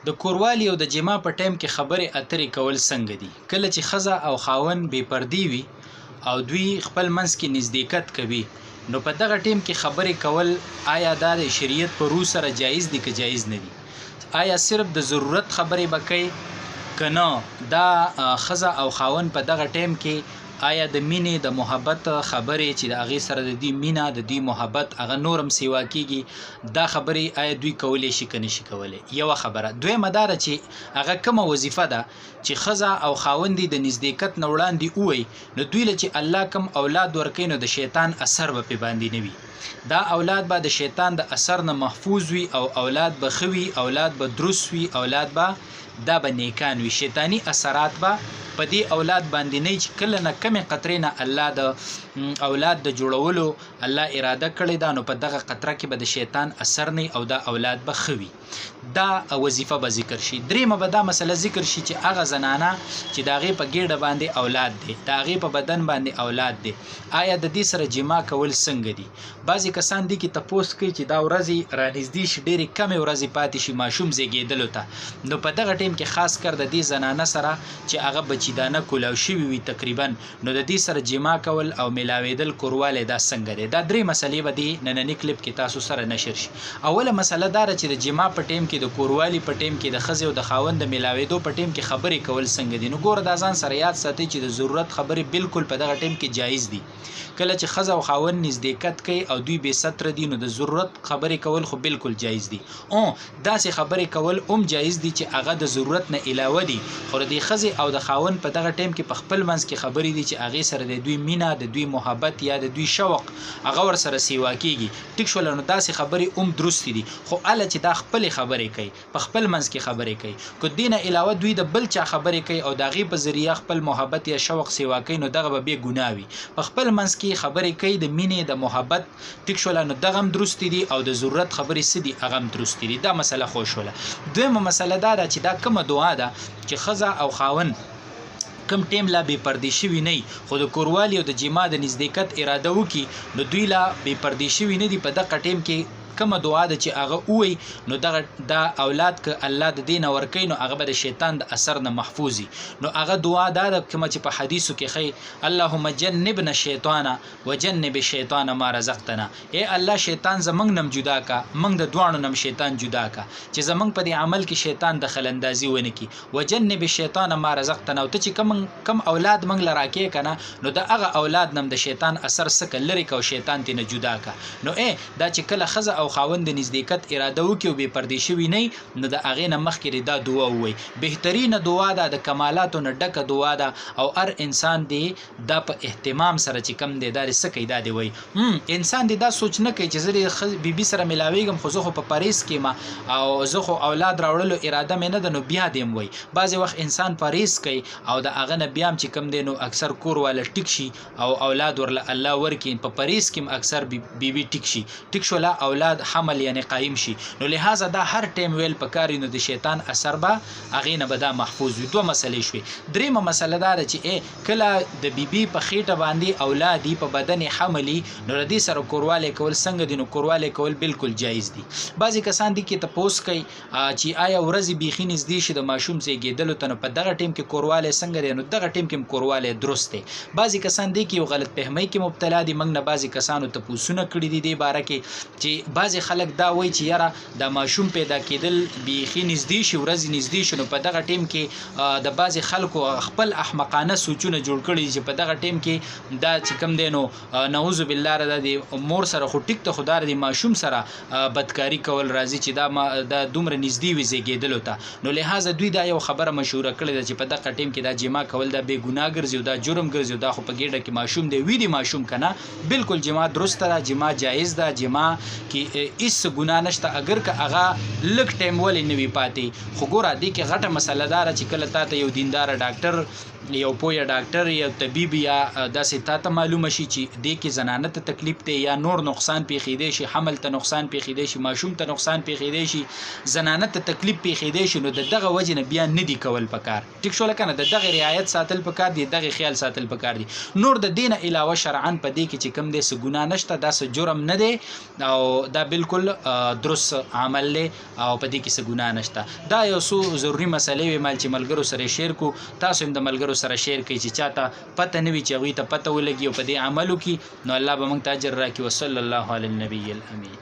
د کوروالي او د جما په ټایم کې خبرې اترې کول څنګه دي؟ کله چې ښځه او خاوند بې پردې وي او دوی خپل منځ کې نزدېکت کوي، نو په دغه ټایم کې خبرې کول آیا دا د شریعت په روح سره جایز دي که جایز نه دي؟ آیا صرف د ضرورت خبرې به کوي که نه دا ښځه او خاوند په دغه ټایم کې آیا د مینې د محبت خبرې چې د هغې سره د دوی مینه د دوی محبت هغه نورم سیوا کېږي، دا خبرې آیا دوی کولی شي که نشي کولی؟ یوه خبره. دویمه دا ده چې هغه کومه وظیفه ده چې ښځه او خاوند د نزدېکت نه وړاندې ووایي، نو دوی له چې الله کم اولاد ورکوي نو د شیطان اثر به پې باندې نه وي. دا اولاد به د شیطان د اثر نه محفوظ وي او اولاد به ښه وي، اولاد به درست وي، اولاد به دا به نیکان وي. شیطانی اثرات به په دې اولاد باندې نه چې کله نه کمې قطرې نه الله د اولاد د جوړولو الله اراده کړې ده، نو په دغه قطره کې به د شیطان اثر نه او دا اولاد به ښه وي. دا وظیفه به ذکر شي. دریمه به دا مسله ذکر شي چې هغه زنانه چې د هغې په ګېډه باندې اولاد دی، د هغې په بدن باندې اولاد دی، آیا د دې سره جما کول څنګه دي؟ بعضې کسان دي کې تپوس کوي چې دا ورځې رانږدې شي، ډېرې کمې ورځې پاتې شي ماشوم زیږېدلو ته، نو په دغه ټایم کې خاص کر د دې زنانه سره چې هغه بچیدانه کولاو شوي وي تقریبا، نو د دې سره جما کول او میلاوېدل کوروالی دا څنګه دی؟ دا درې مسلې به دې ننني کلیپ کې تاسو سره نشر شي. اوله مسله دا ده چې د جما په ټایم کې د کوروالي په ټایم کې د ښځې او د خاوند د میلاوېدو په ټایم کې خبرې کول څنګه دي؟ نو ګوره دا ځان سره یاد ساتئ چې د ضرورت خبرې بالکل په دغه ټایم کې جایز دي. کله چې ښځه او خاوند نزدېکت کوي او دوی بې ستره دي، نو د ضرورت خبرې کول خو بالکل جایز دي. داسې خبرې کول هم جایز دي چې هغه د ضرورت نه علاوه دي، خو د ښځې او د خاوند په دغه ټایم کې په خپل منځ کې خبرې دي چې هغې سره د دوی مینه، د دوی محبت یا د دوی شوق هغه ورسره سیوا کېږي. ټیک شوله؟ نو داسې خبرې هم درستې دي، خو هله چې دا خپلې خبرې کوي، په خپل منځ کې خبرې کوي، که دې نه علاوه دوی د بل چا خبرې کوي او د هغې په ذریعه خپل محبت یا شوق سیوا کوي، نو دغه به بې ګناه وي. په خپل منځ کې خبرې کوي د مینې د محبت، ټیک شوله؟ نو دغه هم درستې دي او د ضرورت خبرې څه دي؟ هغه هم درستې دي. دا مسله خو شوله. دویمه مسله دا ده چې دا کومه دعا ده چې ښځه او خاوند کم ټیم لا بې پردې شوي نه وي، خو د کوروالي او د جما د نزدېکت اراده وکړي، نو دوی لا بې پردې شوي نه دي. په دغه ټیم کې کومه دعا ده چې هغه ووایي، نو دغه دا اولاد که الله د دې نه ورکوي، نو هغه به د شیطان د اثر نه محفوظ وي. نو هغه دعا دا ده کومه چې په حدیثو کې ښایي، اللهم جنبنا الشیطان وجنب الشیطان ما رزقتنا. ای الله شیطان زمونږ نم جدا کا، موږ د دواړو نم شیطان جدا کا، چې زمونږ په دې عمل کې شیطان دخل اندازي ونه کړي. وجنب الشیطان ما رزقتنا، او ته چې کم اولاد موږ له راکې که نه، نو د هغه اولاد نم د شیطان اثر څه که لرې که او شیطان ترې نه جدا کا. نو دا چې کله ښځه او خاوند د نزدېکت اراده وکړي او بې پردې شوي نه وي، نو د هغې نه مخکې دا دعا ووایي. بهترینه دعا ده، د کمالاتو نه ډکه دعا ده، او هر انسان دی دا په اهتمام سره چې کم دی دا دې څه کوي؟ دا دې وایي. انسان دی دا سوچ نه کوي چې زه د بیبي سره میلاوېږم، خو زه خو په پرهیز کې یم او زه خو اولاد راوړلو اراده مې نه ده، نو بیا دې هم وایي. بعضې وخت انسان پرهیز کوي او د هغه نه بیا هم چې کم دی نو اکثر کور والا ټیک شي او اولاد ورله الله ورکړي، په پرهیز کې هم اکثر بیبي ټیک شي. ټیک شوله؟ اولاد حمل یعنی قایم شي. نو لہذا دا هر ټایم ویل پکار، نو د شیطان اثر به هغې نه به دا محفوظ وي. دوه مسلې شوې. دریمه مسله دا ده چې کله د بیبي په خېټه باندې اولاد دي، په بدن حملي، نو د دې سره کوروالی کول څنګه دي؟ نو کوروالی کول بالکل جایز دي. بعضې کسان دي کې تپوس کوي چې آیا ورځې بیخي نږدې شي د ماشوم زیږېدلو ته، نو په دغه ټایم کې کوروالی څنګه دی؟ نو دغه ټایم کې هم کوروالی درست دی. بعضې کسان دي کې یو غلط فهمۍ کې مبتلا دي. موږ نه بعضې کسانو تپوسونه کړي دي دې باره کې چې بعضې خلک دا وایي چې یاره د ماشوم پیدا کېدل بیخي نږدې شي، ورځې نږدې شي، نو په دغه ټایم کې د بعضې خلکو خپل احمقانه سوچونه جوړ کړي دي چې په دغه ټایم کې دا چې کوم دی نو نعوذ بالله د مور سره خو ټیک ته، خو دا د ماشوم سره بدکاري کول راځي چې دا دومره نږدې وي زیږېدلو ته. نو لہذا دوی دا یو خبره مشهوره کړې ده چې په دغه ټایم کې دا جما کول دا بې ګناه ګرځي او دا جرم ګرځي، دا خو په ګېډه کې ماشوم دی، ویدي ماشوم که نه، بالکل جما درسته ده، جما جایز ده، جما کې هېڅ ګناه نشته، اگر که هغه لږ ټایم ولې نه وي پاتې. خو ګوره دې کې غټه مسله دا ده چې کله تا ته یو دینداره ډاکټر یو پوهه ډاکټر یا طبيب یا داسې تا ته معلومه شي چې دې کې زنانه ته تکلیف دی یا نور نقصان پیښیدی شي، حمل ته نقصان پیښیدی شي، ماشوم ته نقصان پیښیدی شي، زنانه ته تکلیف پیښیدی شي، نو د دغه وجې نه بیا نه دی کول پکار. ټیک شو لکه نه د دغه رعایت ساتل پکار دی، دغه خیال ساتل پکار دی. نور د دین علاوه شرعاً په دې کې چې کم دی څه ګناه نشته، دا څه جرم نه دی او دا بالکل درست عمل دی او په دې کې څه ګناه نشته. دا یو څو ضروري مسلې وې مال چې ملګرو سره شیر کو، تاسو هم د ملګرو سره شیر کوي چې چاته پته نه وي چې هغوی ته پته ولګي او په دې عمل وکړي، نو الله به موږ ته اجر راکړي. وصلی الله علی النبی الامین.